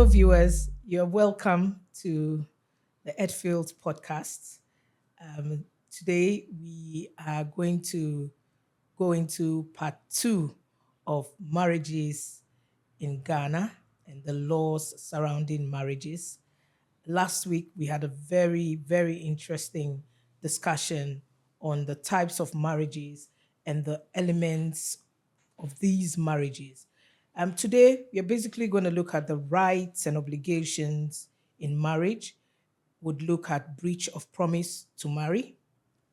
viewers. You're welcome to the Edfields podcast. Today, we are going to go into part 2 of marriages in Ghana and the laws surrounding marriages. Last week, we had a very, very interesting discussion on the types of marriages and the elements of these marriages. Today, we're basically going to look at the rights and obligations in marriage, would look at breach of promise to marry,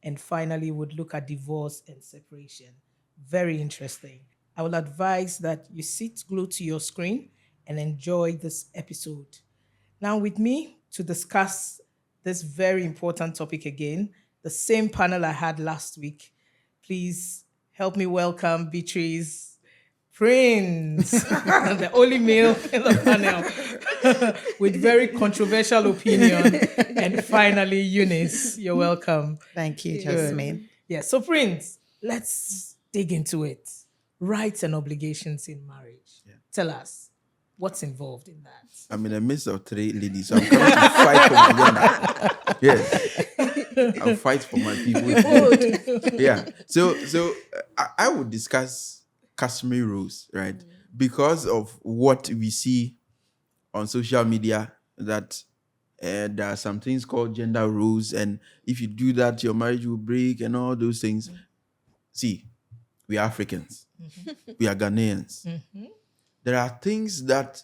and finally would look at divorce and separation. Very interesting. I will advise that you sit glued to your screen and enjoy this episode. Now with me to discuss this very important topic again, the same panel I had last week. Please help me welcome Beatrice Prince, the only male in the panel with very controversial opinion. And finally, Eunice, you're welcome. Thank you, Jasmine. Yeah, so Prince, let's dig into it. Rights and obligations in marriage. Yeah. Tell us, what's involved in that? I'm in the midst of 3 ladies, so I'm coming to fight for my gender. Yes. I'll fight for my people. Yeah. So I would discuss customary rules, right? Because of what we see on social media, that there are some things called gender rules, and if you do that, your marriage will break and all those things. See, we are Africans. We are Ghanaians. There are things that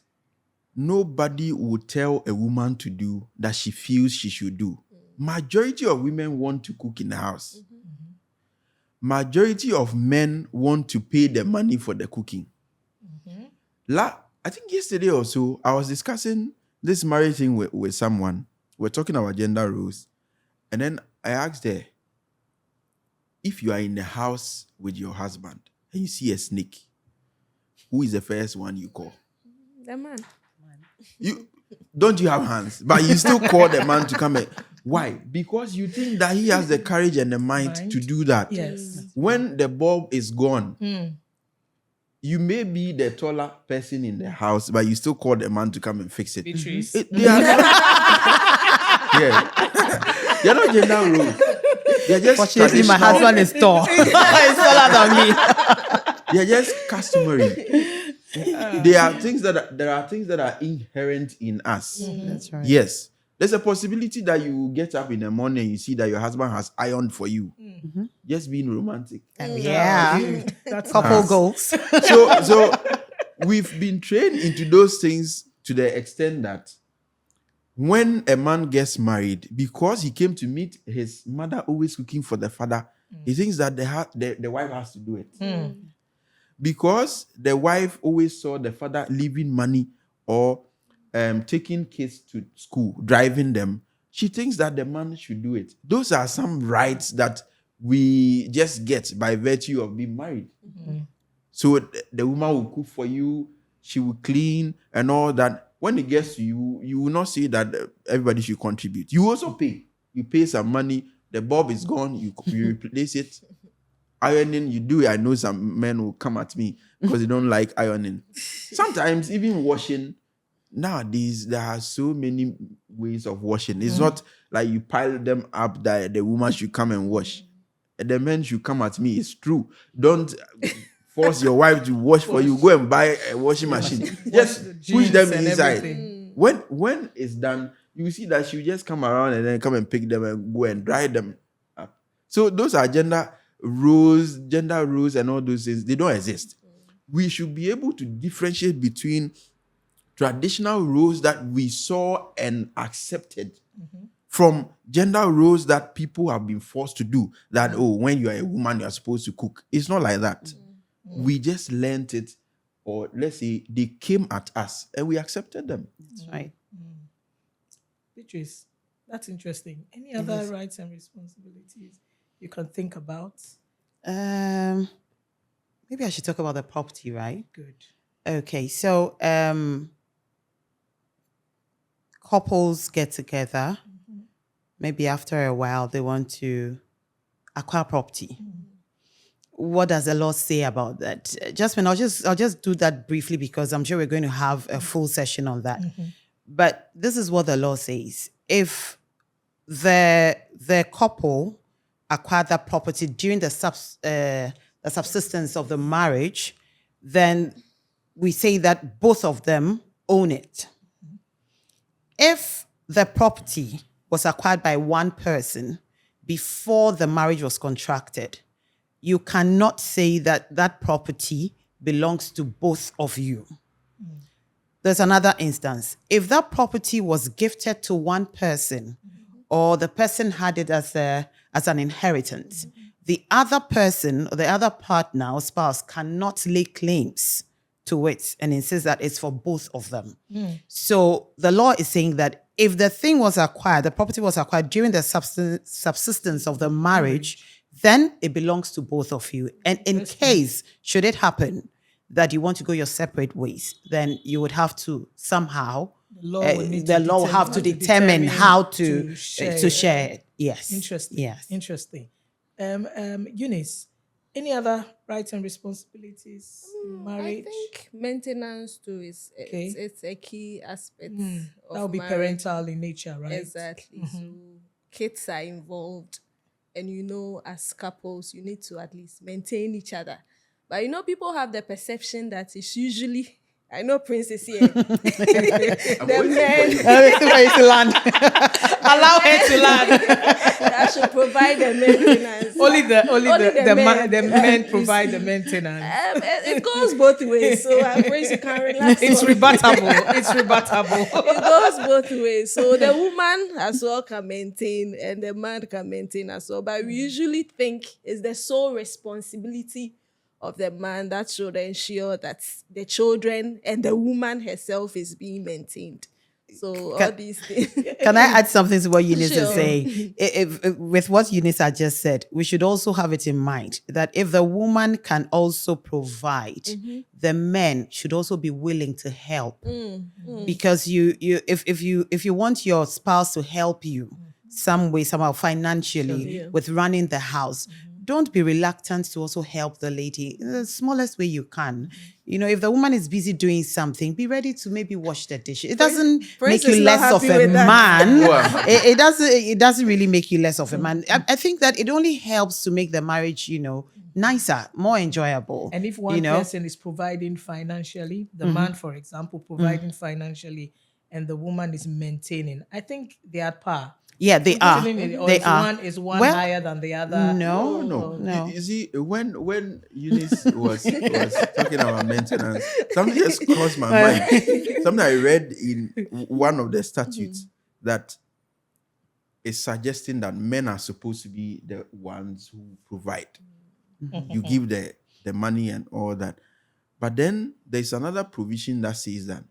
nobody would tell a woman to do that she feels she should do. Majority of women want to cook in the house. Majority of men want to pay the money for the cooking. I think yesterday or so, I was discussing this marriage thing with someone. We're talking about gender roles. And then I asked her, if you are in the house with your husband and you see a snake, who is the first one you call? The man. Don't you have hands? But you still call the man to come in. Why? Because you think that he has the courage and the mind to do that. Yes. When the bulb is gone, you may be the taller person in the house, but you still call the man to come and fix it. Beatrice. They are they're not gender rules. They're just Fortunately, my husband is tall. He's taller than me. They're just customary. There are things that are inherent in us. That's right. Yes. There's a possibility that you get up in the morning and you see that your husband has ironed for you. Just being romantic. Yeah. That's Couple goals. So we've been trained into those things to the extent that when a man gets married, because he came to meet his mother always cooking for the father, he thinks that the wife has to do it. Because the wife always saw the father leaving money or taking kids to school, driving them, she thinks that the man should do it. Those are some rights that we just get by virtue of being married. So the woman will cook for you, she will clean and all that. When it gets to you, you will not say that everybody should contribute. You also pay. You pay some money, the bulb is gone, you replace it. Ironing, you do it. I know some men will come at me because they don't like ironing. Sometimes even washing. Nowadays, there are so many ways of washing. It's not like you pile them up that the woman should come and wash. And the men should come at me. It's true. Don't force your wife to wash for you. Go and buy a washing machine. Just push them inside. When it's done, you see that she'll just come around and then come and pick them and go and dry them up. So those are gender rules, and all those things. They don't exist. We should be able to differentiate between traditional roles that we saw and accepted from gender roles that people have been forced to do. That, when you are a woman, you are supposed to cook. It's not like that. We just learned it, or let's say they came at us and we accepted them. That's right. Beatrice, that's interesting. Any other rights and responsibilities you can think about? Maybe I should talk about the property, right? Good. Okay, so couples get together. Maybe after a while, they want to acquire property. what does the law say about that? Jasmine, I'll just do that briefly because I'm sure we're going to have a full session on that. But this is what the law says. If the couple acquired that property during the subsistence of the marriage, then we say that both of them own it. If the property was acquired by one person before the marriage was contracted, you cannot say that that property belongs to both of you. There's another instance. If that property was gifted to one person or the person had it as an inheritance, the other person or the other partner or spouse cannot lay claims to it and insist that it's for both of them. So the law is saying that if the thing was acquired, the property was acquired during the subsistence of the marriage, then it belongs to both of you. And in case, should it happen that you want to go your separate ways, then you would have to somehow, the law will have to determine how to share it. Yes. Interesting. Yes. Interesting. Eunice, any other rights and responsibilities in marriage? I think maintenance too is it's a key aspect. Of that would be marriage. parental in nature, right? Exactly. So kids are involved, and as couples, you need to at least maintain each other. But people have the perception that it's usually. I know Prince is here. The men Allow her to land. that should provide the maintenance. Only the men. men provide the maintenance. It goes both ways. So Prince, you can relax. It's rebuttable. It's rebuttable. It goes both ways. So the woman as well can maintain and the man can maintain as well. But we usually think it's the sole responsibility of the man that should ensure that the children and the woman herself is being maintained. So all these things. Can I add something to what Eunice Sure. is saying? With what Eunice had just said, we should also have it in mind that if the woman can also provide, the men should also be willing to help. Because if you want your spouse to help you some way, somehow financially with running the house, don't be reluctant to also help the lady in the smallest way you can. If the woman is busy doing something, be ready to maybe wash the dishes. It doesn't Prince make you is not less of happy a with that. man. Wow. It doesn't really make you less of a man. I think that it only helps to make the marriage, nicer, more enjoyable. And if one person is providing financially, the man, for example, providing financially, and the woman is maintaining, I think they are at par. Yeah, they are. Or They are. One is one Well, higher than the other. No. You see, when Eunice was talking about maintenance, something just crossed my mind. Something I read in one of the statutes that is suggesting that men are supposed to be the ones who provide. You give the money and all that. But then there's another provision that says that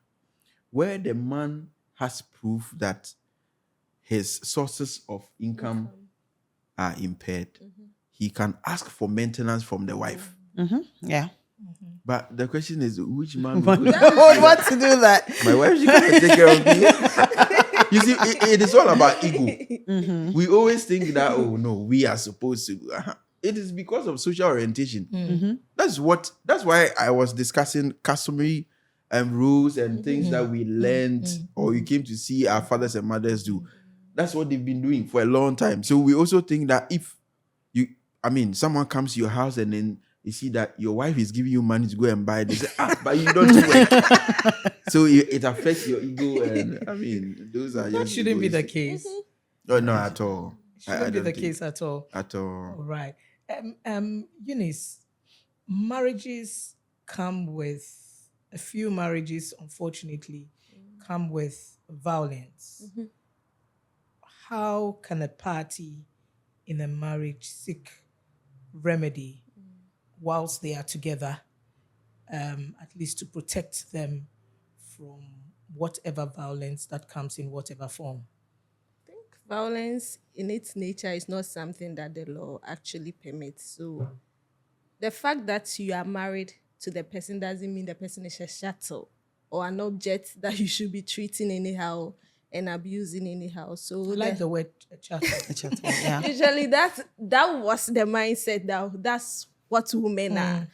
where the man has proof that his sources of income are impaired, he can ask for maintenance from the wife. Yeah. But the question is, which man would Want to do that? My wife, she can't take care of me. You see, it is all about ego. We always think that, oh no, we are supposed to. It is because of social orientation. That's why I was discussing customary rules and things that we learned or we came to see our fathers and mothers do. That's what they've been doing for a long time. So we also think that if someone comes to your house and then you see that your wife is giving you money to go and buy, they say, but you don't do it. So it affects your ego. And those are That shouldn't be the case. Oh, no, at all. Shouldn't be the case at all. At all. All right. Eunice, marriages a few marriages, unfortunately, come with violence. How can a party in a marriage seek remedy whilst they are together, at least to protect them from whatever violence that comes in whatever form? I think violence in its nature is not something that the law actually permits. So the fact that you are married to the person doesn't mean the person is a chattel or an object that you should be treating anyhow and abusing anyhow. So I like the word chattel. Yeah. usually that was the mindset that's what women are.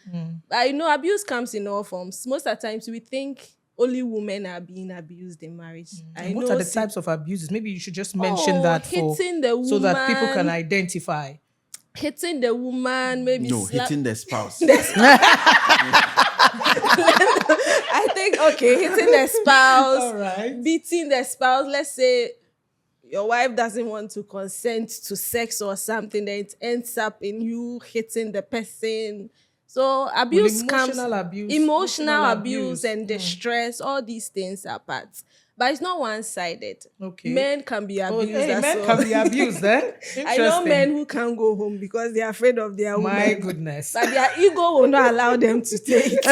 But abuse comes in all forms. Most of the times we think only women are being abused in marriage. And what are the types of abuses? Maybe you should just mention that hitting the so that people can woman. identify. Hitting the woman, maybe hitting the spouse. I think hitting the spouse, All right. beating the spouse. Let's say your wife doesn't want to consent to sex or something, then it ends up in you hitting the person. So abuse emotional abuse and distress. All these things are parts, but it's not one-sided. Okay. Men can be abused. Men can be abused, eh? I know men who can't go home because they're afraid of their women. My goodness. But their ego will not allow them to take.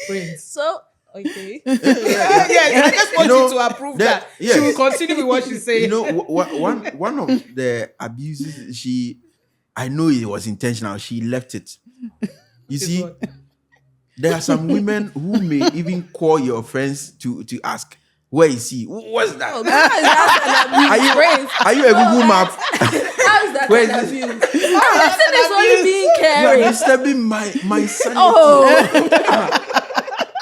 Prince. So, okay. I just want you to approve that. Yes. She will continue with what she's saying. One of the abuses, I know it was intentional. She left it. You see, there are some women who may even call your friends to ask, where is he? What's that? Oh, how is that an abuse? Are you a Google map? How is that Where an is abuse? This is only being You are caring. disturbing my sanity. Oh,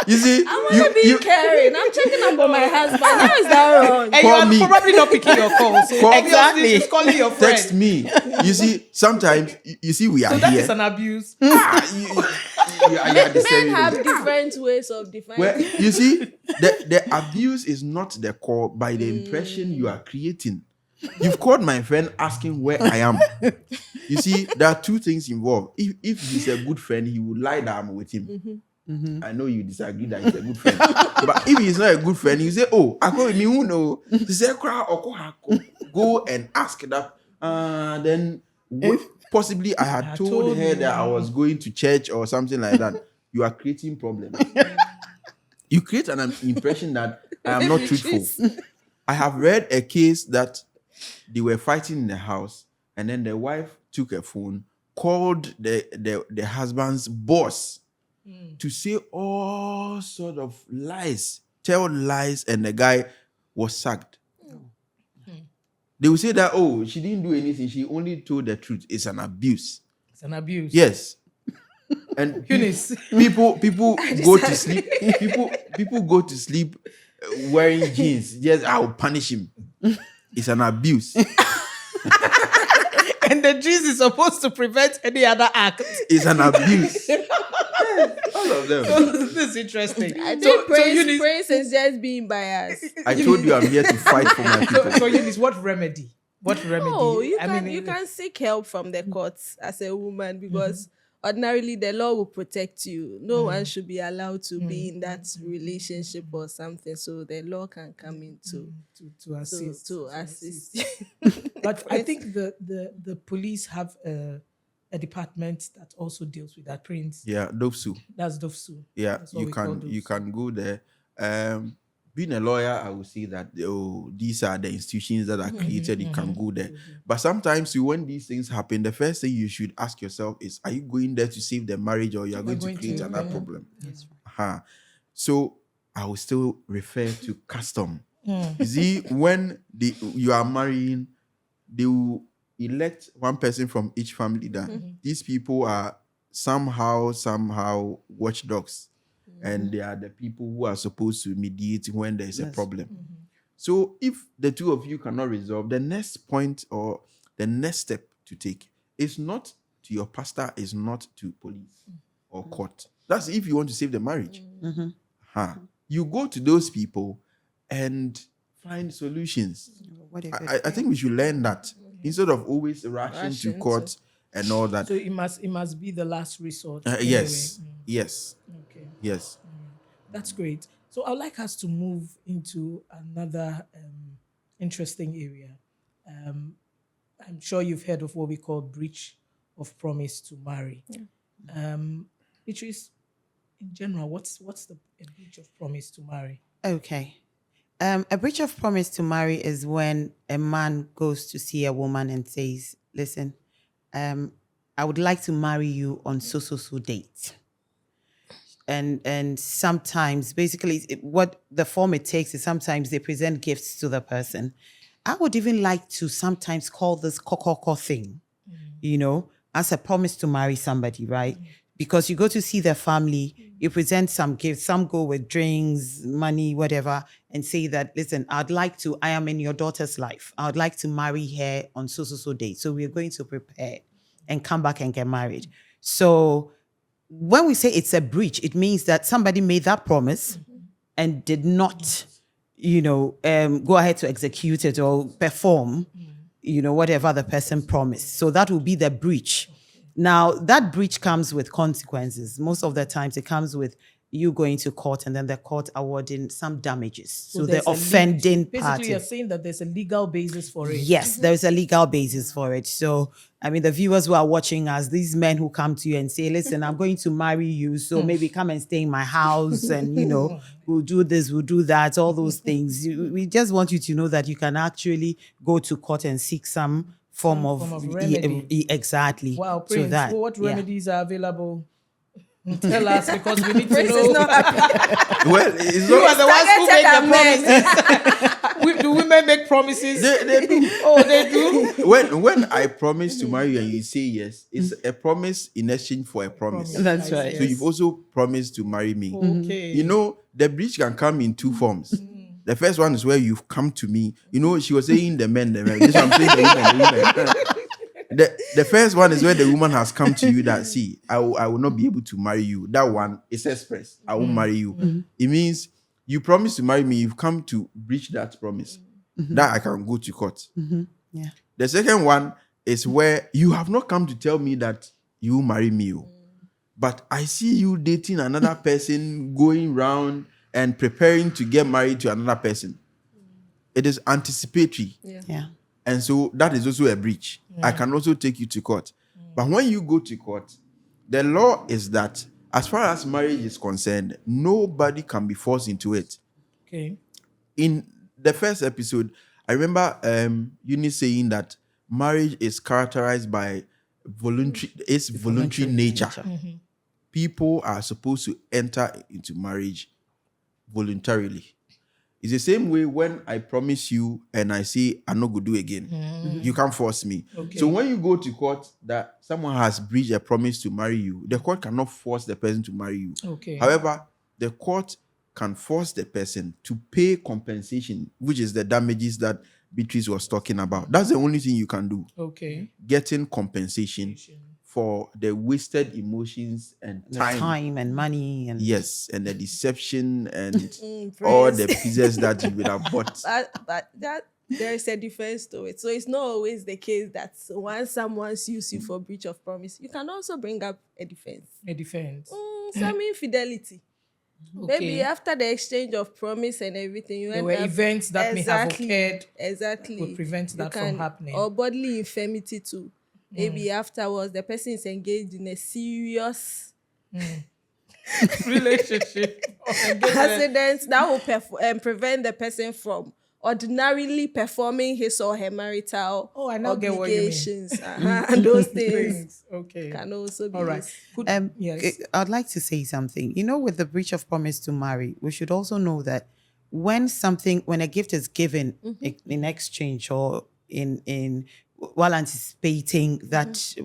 You see, I'm only being caring. I'm checking up on my husband. How is that wrong? And Call you me. are probably not picking your calls. So obviously Exactly. she's calling your friend. text me. You see, sometimes you see we are So that here. is an abuse. You are Men disturbing have me. different ways of defining. Well, you see, the abuse is not the call by the impression you are creating. You've called my friend asking where I am. You see, there are two things involved. If he's a good friend, he would lie down with him. I know you disagree that he's a good friend. But if he's not a good friend, you say, oh, I call me who know. He say, go and ask that. Then possibly I had told her that I was going to church or something like that. You are creating problems. You create an impression that I am not truthful. I have read a case that they were fighting in the house, and then the wife took a phone, called the husband's boss to say all sort of lies, tell lies, and the guy was sacked. They will say that, oh, she didn't do anything, she only told the truth. It's an abuse. It's an abuse. Yes. And Eunice. people go to sleep. People go to sleep wearing jeans. Yes, I'll punish him. It's an abuse. And the jeans is supposed to prevent any other act. It's an abuse. All of them. This is interesting. I So, think Eunice, praise is just being biased. I told you I'm here to fight for my people. so Eunice, what remedy? What remedy? Oh, you can seek help from the courts as a woman because ordinarily the law will protect you. No one should be allowed to be in that relationship or something. So the law can come in to assist. assist. But I think the police have a department that also deals with that, Prince. Yeah, Dopsu. That's Dofsu. Yeah, That's what you we call can you Dofsu. can go there. Being a lawyer, I would say that these are the institutions that are created. You can go there, but sometimes when these things happen, the first thing you should ask yourself is: are you going there to save the marriage, or you are going to create another problem? Yes. So I will still refer to custom. You see, when you are marrying, they will elect one person from each family that these people are somehow watchdogs. And they are the people who are supposed to mediate when there is a problem. So if the two of you cannot resolve, the next point or the next step to take is not to your pastor, is not to police or court. That's if you want to save the marriage. You go to those people and find solutions. I think we should learn that instead of always rushing to court and all that. So it must be the last resort. Yes. Anyway. Yes. Okay. Yes. That's great. So I'd like us to move into another interesting area. I'm sure you've heard of what we call breach of promise to marry. Beatrice, in general, what's a breach of promise to marry? Okay. A breach of promise to marry is when a man goes to see a woman and says, listen, I would like to marry you on so date. And sometimes, basically, what the form it takes is sometimes they present gifts to the person. I would even like to sometimes call this kokoko thing. You know, as a promise to marry somebody, right? Because you go to see their family, you present some gifts, some go with drinks, money, whatever, and say that, listen, I am in your daughter's life. I would like to marry her on so date. So we're going to prepare and come back and get married. So when we say it's a breach, it means that somebody made that promise and did not, go ahead to execute it or perform, whatever the person promised. So that will be the breach. Now, that breach comes with consequences. Most of the times it comes with you going to court and then the court awarding some damages. So the offending basically, party. you're saying that there's a legal basis for it. Yes, there's a legal basis for it. So, I mean, the viewers who are watching us, these men who come to you and say, listen, I'm going to marry you, so maybe come and stay in my house and, we'll do this, we'll do that, all those things. We just want you to know that you can actually go to court and seek some form of remedy. Exactly. Wow, So Prince, that, what yeah. remedies are available? Tell us, because we need to Prince know. is not happy. Well, it's You are not. the ones who Targeted make the at promises. Do women make promises? They do. Oh, they do? When I promise to marry you and you say yes, it's a promise in exchange for a promise. That's right. So you've also promised to marry me. Okay. The breach can come in two forms. The first one is where you've come to me. She was saying the men. This one I'm saying the women. The first one is where the woman has come to you that, see, I will not be able to marry you. That one is express. I won't marry you. It means you promised to marry me. You've come to breach that promise. That I can go to court. Yeah. The second one is where you have not come to tell me that you will marry me. But I see you dating another person, going round and preparing to get married to another person. It is anticipatory. Yeah. And so that is also a breach. I can also take you to court. But when you go to court, the law is that as far as marriage is concerned, nobody can be forced into it. Okay. In the first episode, I remember Eunice saying that marriage is characterized by voluntary nature. People are supposed to enter into marriage voluntarily. It's the same way when I promise you and I say I'm not going to do again. You can't force me. Okay. So when you go to court that someone has breached a promise to marry you, the court cannot force the person to marry you. Okay. However, the court can force the person to pay compensation, which is the damages that Beatrice was talking about. That's the only thing you can do. Okay. Getting compensation for the wasted emotions and Time and money and yes, and the deception and all the pieces that you would have bought. But there is a difference to it. So it's not always the case that once someone sues you for breach of promise, you can also bring up a defense. A defense. Some infidelity. Okay. Maybe after the exchange of promise and everything, There were events that may have occurred Exactly. would prevent that from happening. Or bodily infirmity too. Maybe afterwards the person is engaged in a serious relationship or engagement. accident that will prevent the person from ordinarily performing his or her marital I now get what you mean. obligations. And those things Okay. can also be All right. used. Yes. I'd like to say something. With the breach of promise to marry, we should also know that when a gift is given in exchange or in while anticipating that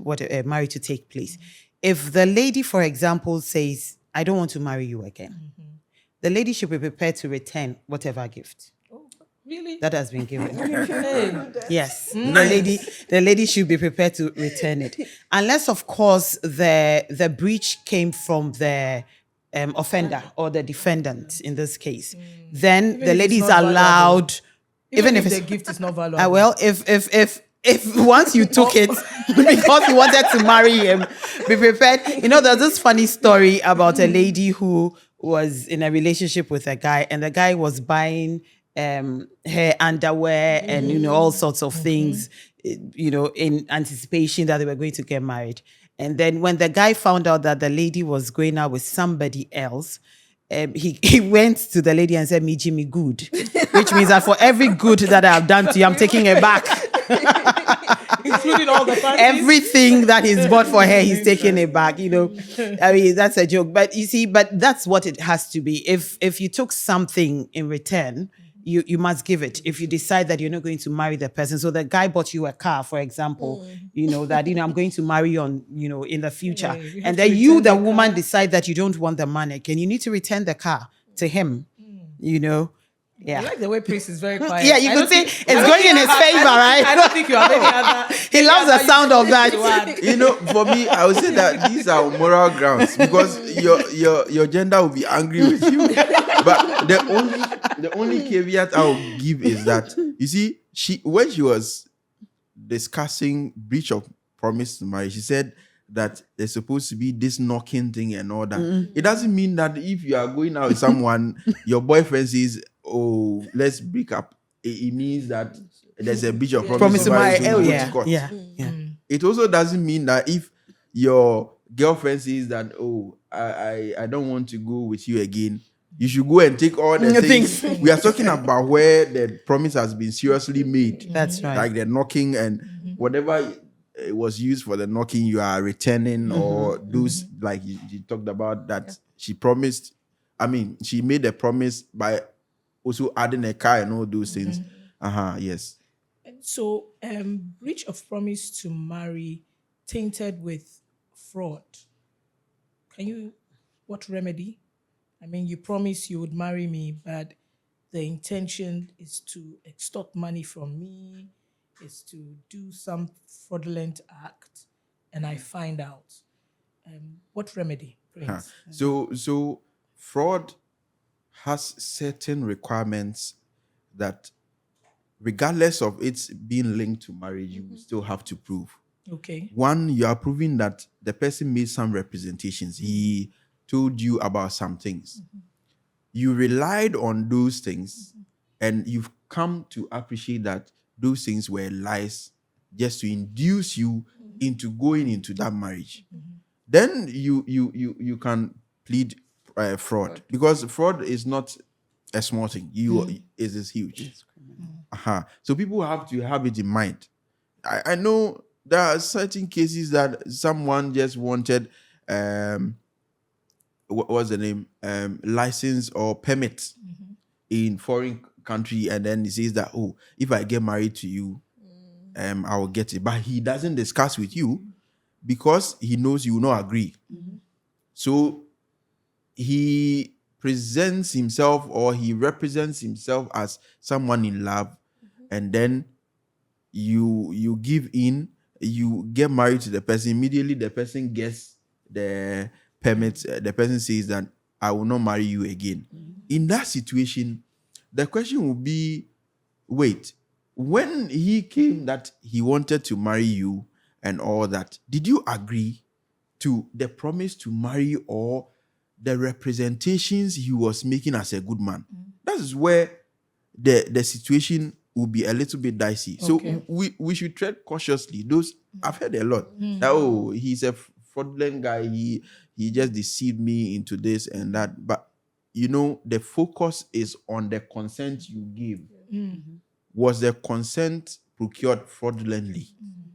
marriage to take place, if the lady, for example, says, "I don't want to marry you again," the lady should be prepared to return whatever gift Really? that has been given. Hey. Yes, the lady should be prepared to return it, unless, of course, the breach came from the offender or the defendant in this case. Then the if lady it's is not allowed, Even if it's the gift is not valuable. well, if once you took it because you wanted to marry him, be prepared. There's this funny story about a lady who was in a relationship with a guy, and the guy was buying her underwear and all sorts of things, in anticipation that they were going to get married. And then when the guy found out that the lady was going out with somebody else, he went to the lady and said, "Me Jimmy good," which means that for every good that I have done to you, I'm taking it back. Including all the fancies. Everything that he's bought for her, he's taking it back. I mean, that's a joke. But you see, that's what it has to be. If you took something in return, you must give it if you decide that you're not going to marry the person. So the guy bought you a car, for example, that I'm going to marry you on, in the future. Yeah, you have And to then you, return the the woman, car. decide that you don't want the money. Can you need to return the car to him? Yeah. I like the way Prince is very quiet. Yeah, you I could don't say think- it's I don't going think in I his have- favor, right? I don't think you have any other. He any loves the other sound of useful that. thing to add. You know, for me, I would say that these are moral grounds because your gender will be angry with you. But the only caveat I will give is that you see, when she was discussing breach of promise to marry, she said that there's supposed to be this knocking thing and all that. It doesn't mean that if you are going out with someone, your boyfriend says, "Oh, let's break up." It means that there's a breach of promise to marry. So you go to court. Yeah. It also doesn't mean that if your girlfriend says that, "Oh, I don't want to go with you again," you should go and take all the things. We are talking about where the promise has been seriously made. That's right. Like the knocking and whatever it was used for the knocking, you are returning or those like you talked about that she promised. I mean, she made a promise by also adding a car and all those things. Yes. So, breach of promise to marry tainted with fraud. What remedy? I mean, you promised you would marry me, but the intention is to extort money from me, is to do some fraudulent act, and I find out. What remedy, Prince? So fraud has certain requirements that regardless of it being linked to marriage, you will still have to prove. Okay. One, you are proving that the person made some representations. He told you about some things. You relied on those things and you've come to appreciate that those things were lies just to induce you into going into that marriage. Then you can plead fraud because fraud is not a small thing. It is huge. So people have to have it in mind. I know there are certain cases that someone just wanted what's the name, license or permit in foreign country, and then he says that, oh, if I get married to you, I will get it. But he doesn't discuss with you because he knows you will not agree. So he presents himself or he represents himself as someone in love, and then you give in, you get married to the person. Immediately the person gets the permit. The person says that I will not marry you again. In that situation, the question will be, wait, when he came that he wanted to marry you and all that, did you agree to the promise to marry or the representations he was making as a good man? That is where the situation will be a little bit dicey. Okay. So we should tread cautiously. Those I've heard a lot. That, oh, he's a fraudulent guy. He just deceived me into this and that. But the focus is on the consent you give. Was the consent procured fraudulently?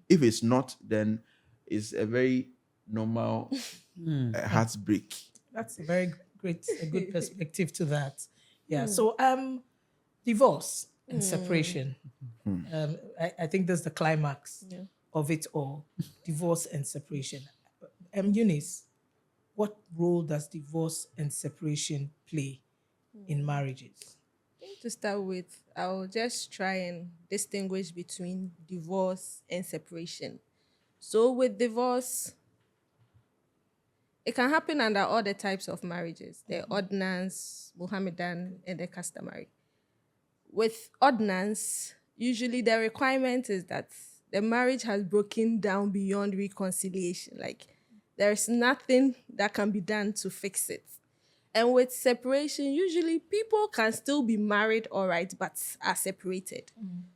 If it's not, then it's a very normal heartbreak. That's a very good perspective to that. Yeah. So, divorce and separation. I think that's the climax of it all. Divorce and separation. Eunice, what role does divorce and separation play in marriages? To start with, I'll just try and distinguish between divorce and separation. So with divorce, it can happen under all the types of marriages, the ordinance, Mohammedan, and the customary. With ordinance, usually the requirement is that the marriage has broken down beyond reconciliation. Like, there's nothing that can be done to fix it. And with separation, usually people can still be married, all right, but are separated.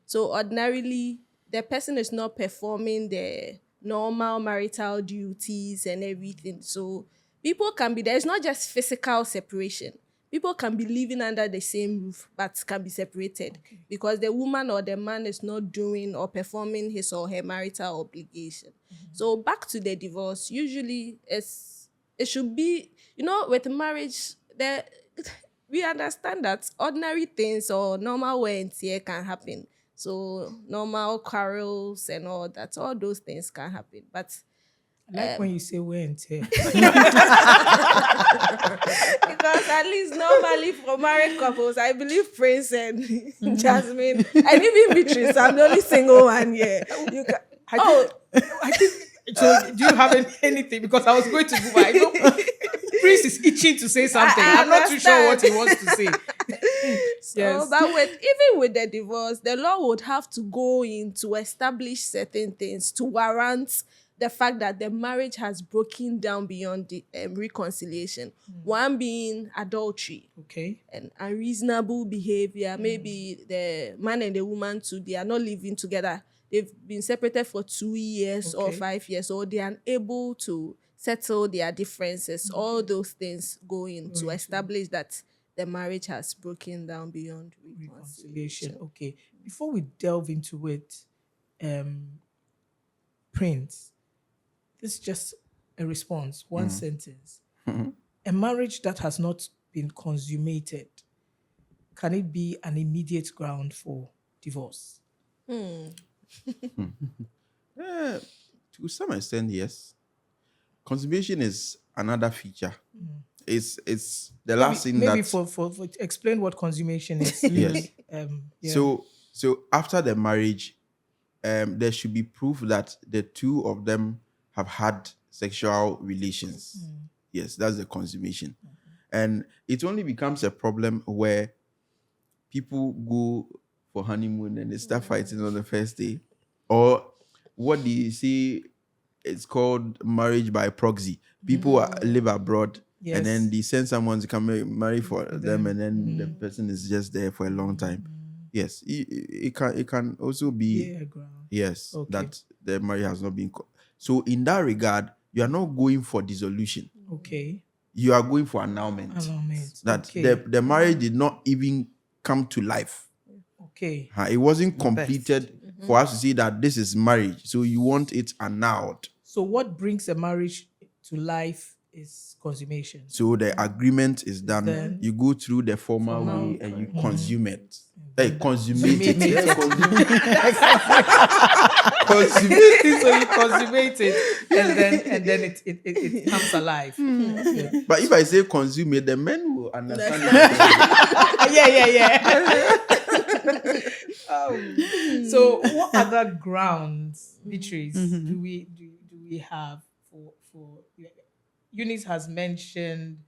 So ordinarily, the person is not performing the normal marital duties and everything. So people can be, there's not just physical separation. People can be living under the same roof, but can be separated because the woman or the man is not doing or performing his or her marital obligation. So back to the divorce, usually it should be, with marriage, we understand that ordinary things or normal wear and tear can happen. So normal quarrels and all that, all those things can happen. But I like when you say wear and tear. because at least normally for married couples, I believe Prince and Jasmine, and even Beatrice, I'm the only single one here. You can, I think. So, do you have anything? Because I was going to go, but I know Prince is itching to say something. I I'm not too sure what he understand. wants to say. Yes. But even with the divorce, the law would have to go in to establish certain things to warrant the fact that the marriage has broken down beyond the reconciliation. One being adultery Okay. and unreasonable behavior. Maybe the man and the woman too, they are not living together. They've been separated for 2 years or Okay. 5 years, or they are unable to settle their differences. All those things go in to establish that the marriage has broken down beyond Reconciliation. Okay. Before we delve into it, Prince, this is just a response, one sentence. A marriage that has not been consummated, can it be an immediate ground for divorce? To some extent, yes. Consummation is another feature. It's the last thing Maybe that for explain what consummation is. Yes. Yeah. So after the marriage, there should be proof that the two of them have had sexual relations. Yes, that's the consummation. And it only becomes a problem where people go for honeymoon and they start fighting on the first day. Or what do you see? It's called marriage by proxy. People live abroad Yes. and then they send someone to come marry for them, and then the person is just there for a long time. Yes, it can also be Yeah, ground. yes Okay. that the marriage has not been. So in that regard, you are not going for dissolution. Okay. You are going for annulment. Annulment. That Okay. the marriage did not even come to life. Okay. It wasn't completed for us to see that this is marriage. So you want it annulled. So what brings a marriage to life is consummation. So the agreement is done. Then- You go through the formal way and you consume it. Consummate it. Consummate it. Yeah, consummate. So you consummate it, and then it comes alive. Yeah. But if I say consummate, the men will understand it. Yeah. So what other grounds, Beatrice, do we have for Eunice has mentioned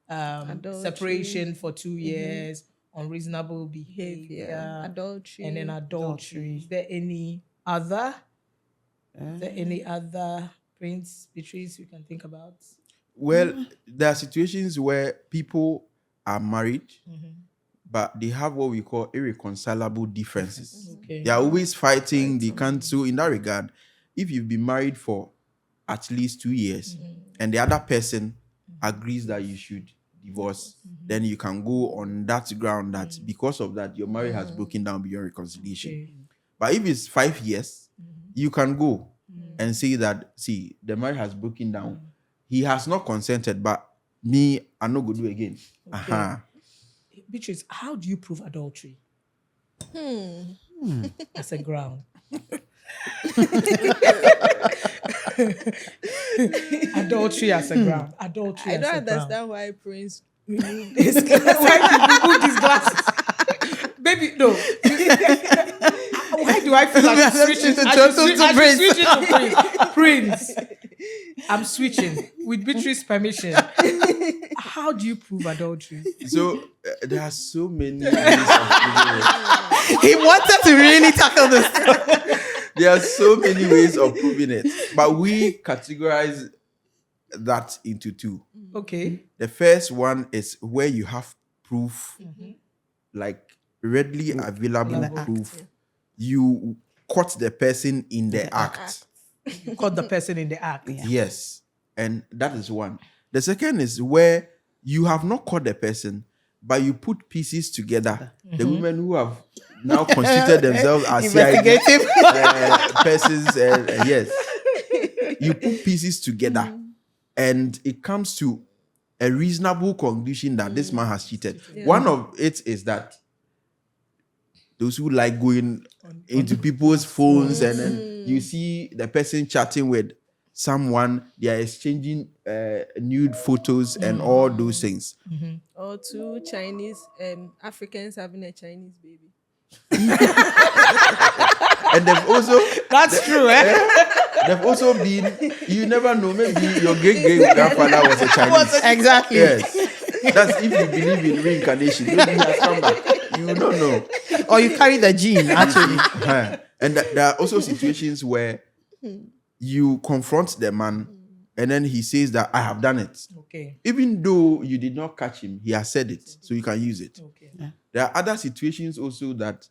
Adultery. separation for 2 years, unreasonable behavior, adultery. and then adultery. Is there any other? Is there any other, Prince, Beatrice, you can think about? Well, there are situations where people are married, but they have what we call irreconcilable differences. Okay. They are always fighting. They can't. So in that regard, if you've been married for at least 2 years and the other person agrees that you should divorce, then you can go on that ground that because of that, your marriage has broken down beyond reconciliation. Okay. But if it's 5 years, you can go and say that, see, the marriage has broken down. He has not consented, but me, I'm not going to do again. Beatrice, how do you prove adultery? As a ground. Adultery as a ground. Adultery I as don't a understand why Prince ground. Why do you remove these glasses? Baby, no. Why do I feel like switching to Prince? I'm switching with Beatrice's permission. How do you prove adultery? So there are so many ways of proving it. He wanted to really tackle this. There are so many ways of proving it, but we categorize that into two. Okay. The first one is where you have proof, like readily available proof. You caught the person in the act. You caught the person in the act. Yes. And that is one. The second is where you have not caught the person, but you put pieces together. The women who have now constituted themselves as CID persons, yes. You put pieces together and it comes to a reasonable conclusion that this man has cheated. Yeah. One of it is that those who like going into people's phones and then you see the person chatting with someone, they are exchanging nude photos and all those things. Or two Chinese Africans having a Chinese baby. And they've also That's true, eh? they've also been, you never know, maybe your great grandfather was a Chinese. Exactly. Yes. That's if you believe in reincarnation. Maybe he has come back. You don't know. Or you carry the gene, actually. And there are also situations where you confront the man and then he says that I have done it. Okay. Even though you did not catch him, he has said it, so you can use it. Okay. There are other situations also that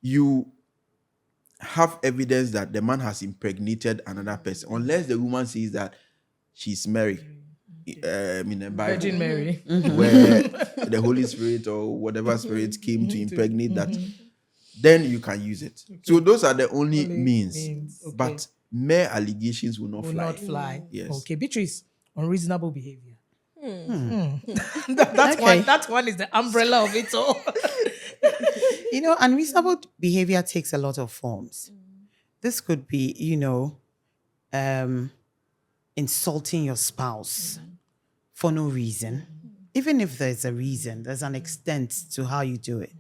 you have evidence that the man has impregnated another person, unless the woman says that she's married. In the Bible, Virgin Mary. where the Holy Spirit or whatever spirit came to impregnate that, then you can use it. So those are the only means. Okay. But mere allegations will not Will fly. not fly. Yes. Okay, Beatrice, unreasonable behavior. Okay. That one is the umbrella of it all. Unreasonable behavior takes a lot of forms. This could be, insulting your spouse for no reason. Even if there's a reason, there's an extent to how you do it.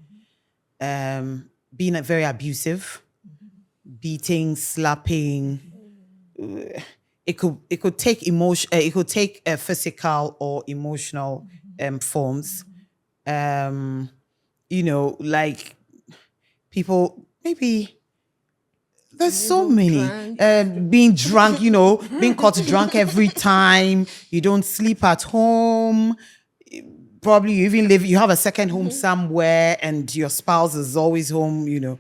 Being very abusive, beating, slapping. It could take emotion. It could take physical or emotional forms. Like people maybe. There's so many. Being drunk, being caught drunk every time. You don't sleep at home. Probably you have a second home somewhere and your spouse is always home, Is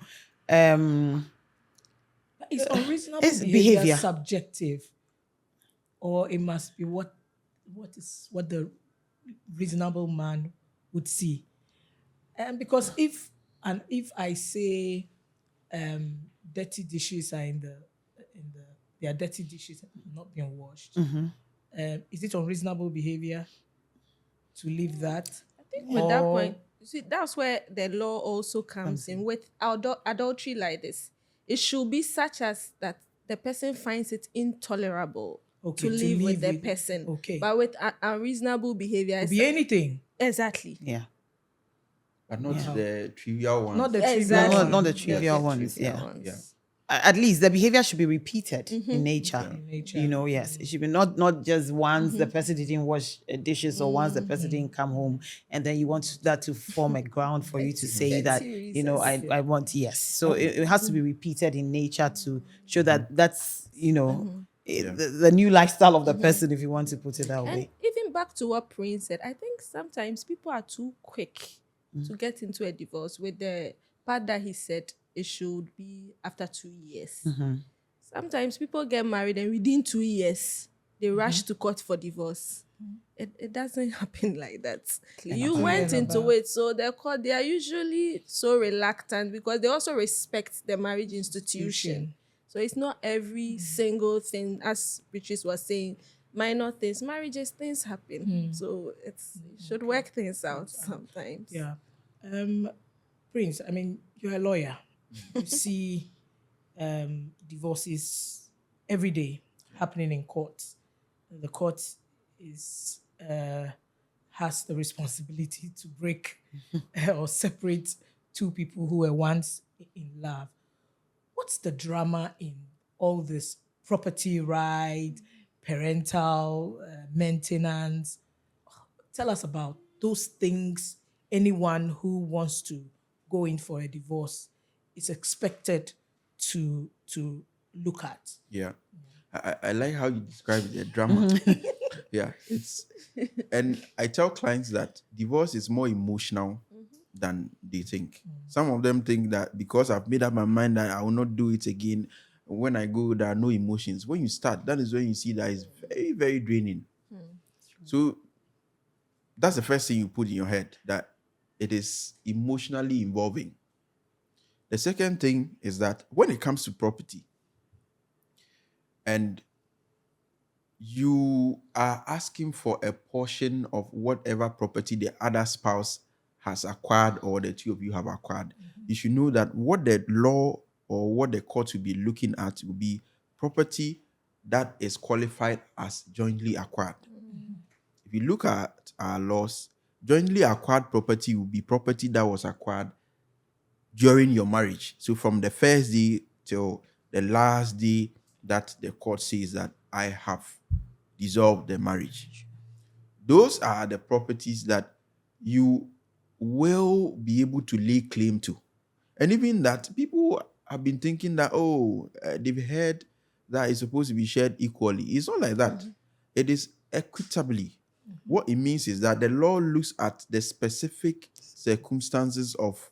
unreasonable It's behavior behavior. subjective, or it must be what the reasonable man would see? Because if I say dirty dishes are they are dirty dishes not being washed, is it unreasonable behavior to leave that? I think with that Or- point, you see, that's where the law also comes in. With adultery like this, it should be such as that the person finds it intolerable Okay, to to live with live the with- person. okay. But with unreasonable behavior, Could it's be anything. exactly. Yeah. But not the trivial ones. Not the trivial Exactly. one. Not the Not trivial the ones, trivial yeah. ones. Yeah. At least the behavior should be repeated in nature. In nature. Yes, it should be not just once the person didn't wash dishes or once the person didn't come home, and then you want that to form a ground for you to say that I want So it has to be repeated in nature to show that that's the new lifestyle of the person, if you want to put it that And way. even back to what Prince said, I think sometimes people are too quick to get into a divorce. With the part that he said it should be after 2 years. Sometimes people get married and within 2 years they rush to court for divorce. It doesn't happen like that. You went into it, so the court, they are usually so reluctant because they also respect the marriage institution. So it's not every single thing, as Beatrice was saying, minor things. Marriages, things happen. So it should work things out sometimes. Yeah. Prince, I mean, you're a lawyer. You see divorces every day happening in court. The court has the responsibility to break or separate two people who were once in love. What's the drama in all this property right, parental maintenance? Tell us about those things. Anyone who wants to go in for a divorce is expected to look at. Yeah. I like how you describe the drama. Yeah. And I tell clients that divorce is more emotional than they think. Some of them think that because I've made up my mind that I will not do it again, when I go, there are no emotions. When you start, that is when you see that it's very, very draining. So that's the first thing you put in your head, that it is emotionally involving. The second thing is that when it comes to property, and you are asking for a portion of whatever property the other spouse has acquired or the two of you have acquired, you should know that what the law or what the court will be looking at will be property that is qualified as jointly acquired. If you look at our laws, jointly acquired property will be property that was acquired during your marriage. So from the first day till the last day that the court says that I have dissolved the marriage. Those are the properties that you will be able to lay claim to. And even that, people have been thinking that, they've heard that it's supposed to be shared equally. It's not like that. It is equitably. What it means is that the law looks at the specific circumstances of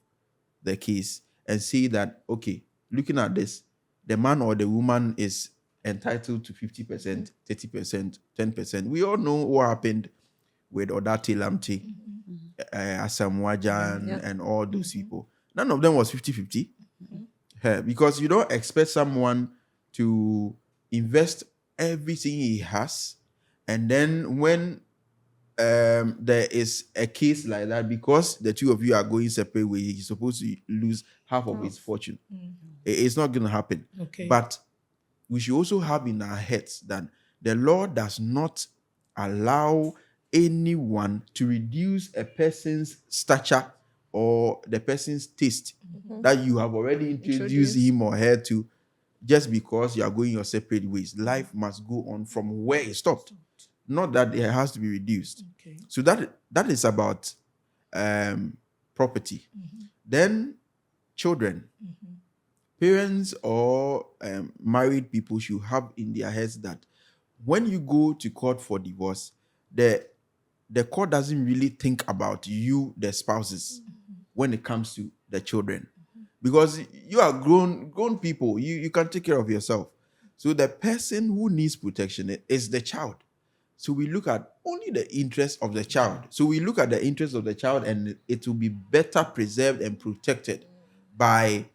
the case and say that, okay, looking at this, the man or the woman is entitled to 50%, 30%, 10%. We all know what happened with Odate Lamte, Asamoah and all those people. None of them was 50-50. Because you don't expect someone to invest everything he has, and then when there is a case like that, because the two of you are going separate ways, he's supposed to lose half of his fortune. It's not going to happen. Okay. But we should also have in our heads that the law does not allow anyone to reduce a person's stature or the person's taste that you have already introduced him or her to, just because you are going your separate ways. Life must go on from where it stopped. Not that it has to be reduced. Okay. So that is about property. Then children. Parents or married people should have in their heads that when you go to court for divorce, the court doesn't really think about you, the spouses, when it comes to the children. Because you are grown people. You can take care of yourself. So the person who needs protection is the child. So we look at only the interest of the child. So we look at the interest of the child, and it will be better preserved and protected by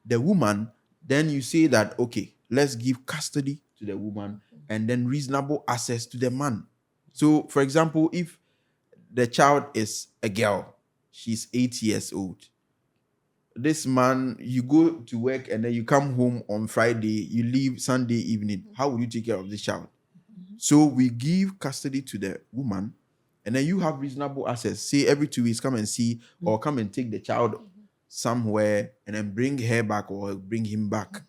the woman. Then you say that, okay, let's give custody to the woman and then reasonable access to the man. So, for example, if the child is a girl, she's 8 years old. This man, you go to work and then you come home on Friday, you leave Sunday evening. How will you take care of this child? So we give custody to the woman, and then you have reasonable access. Say every 2 weeks, come and see or come and take the child somewhere and then bring her back or bring him back.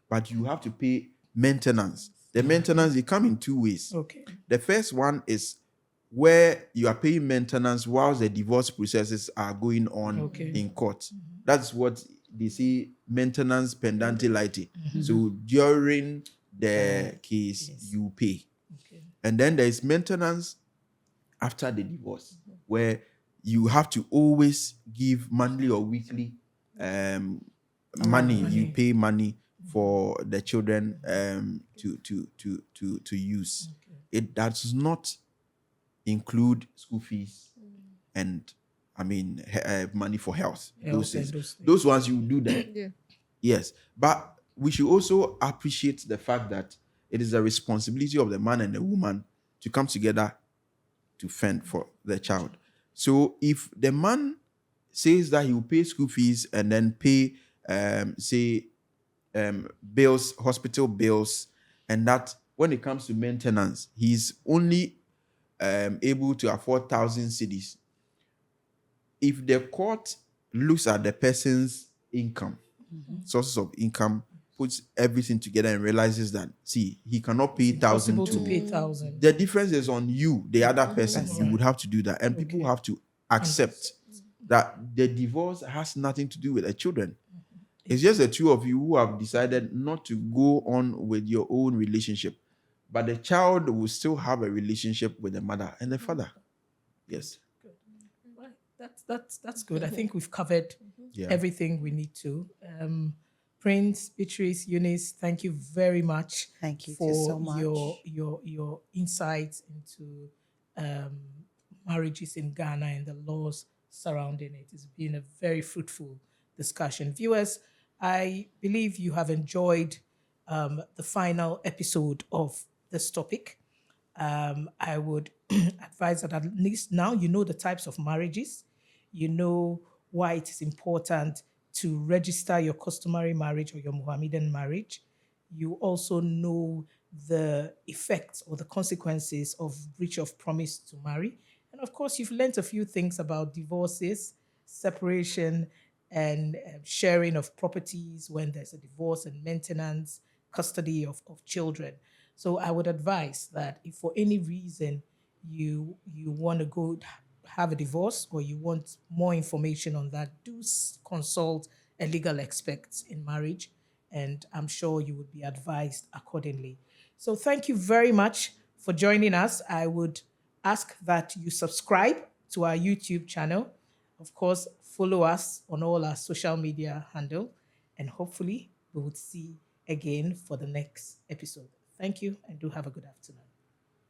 But you have to pay maintenance. The maintenance, they come in 2 ways. Okay. The first one is where you are paying maintenance whilst the divorce processes are going on in court. That's what they say, maintenance pendente lite. So during the case, you pay. Okay. And then there is maintenance after the divorce, where you have to always give monthly or weekly money. You pay money for the children to use. It does not include school fees and money for health. Those things. Those ones you do that. Yeah. Yes, but we should also appreciate the fact that it is a responsibility of the man and the woman to come together to fend for the child. So if the man says that he will pay school fees and then pay, bills, hospital bills, and that when it comes to maintenance, he's only able to afford 1,000 cedis. If the court looks at the person's income, sources of income, puts everything together and realizes that, see, he cannot pay 1,000 Possible to pay 1,000. the difference is on you, the other person. You would have to do that. And people have to accept that the divorce has nothing to do with the children. It's just the two of you who have decided not to go on with your own relationship. But the child will still have a relationship with the mother and the father. Yes. Right. That's good. I think we've covered Yeah. everything we need to. Prince, Beatrice, Eunice, thank you very much. Thank you for so much. your insights into marriages in Ghana and the laws surrounding it. It's been a very fruitful discussion. Viewers, I believe you have enjoyed the final episode of this topic. I would advise that at least now you know the types of marriages, you know why it is important to register your customary marriage or your Mohammedan marriage. You also know the effects or the consequences of breach of promise to marry. And of course, you've learned a few things about divorces, separation, and sharing of properties when there's a divorce, and maintenance, custody of children. So I would advise that if for any reason you want to go have a divorce or you want more information on that, do consult a legal expert in marriage, and I'm sure you would be advised accordingly. So thank you very much for joining us. I would ask that you subscribe to our YouTube channel. Of course, follow us on all our social media handle, and hopefully we would see again for the next episode. Thank you, and do have a good afternoon.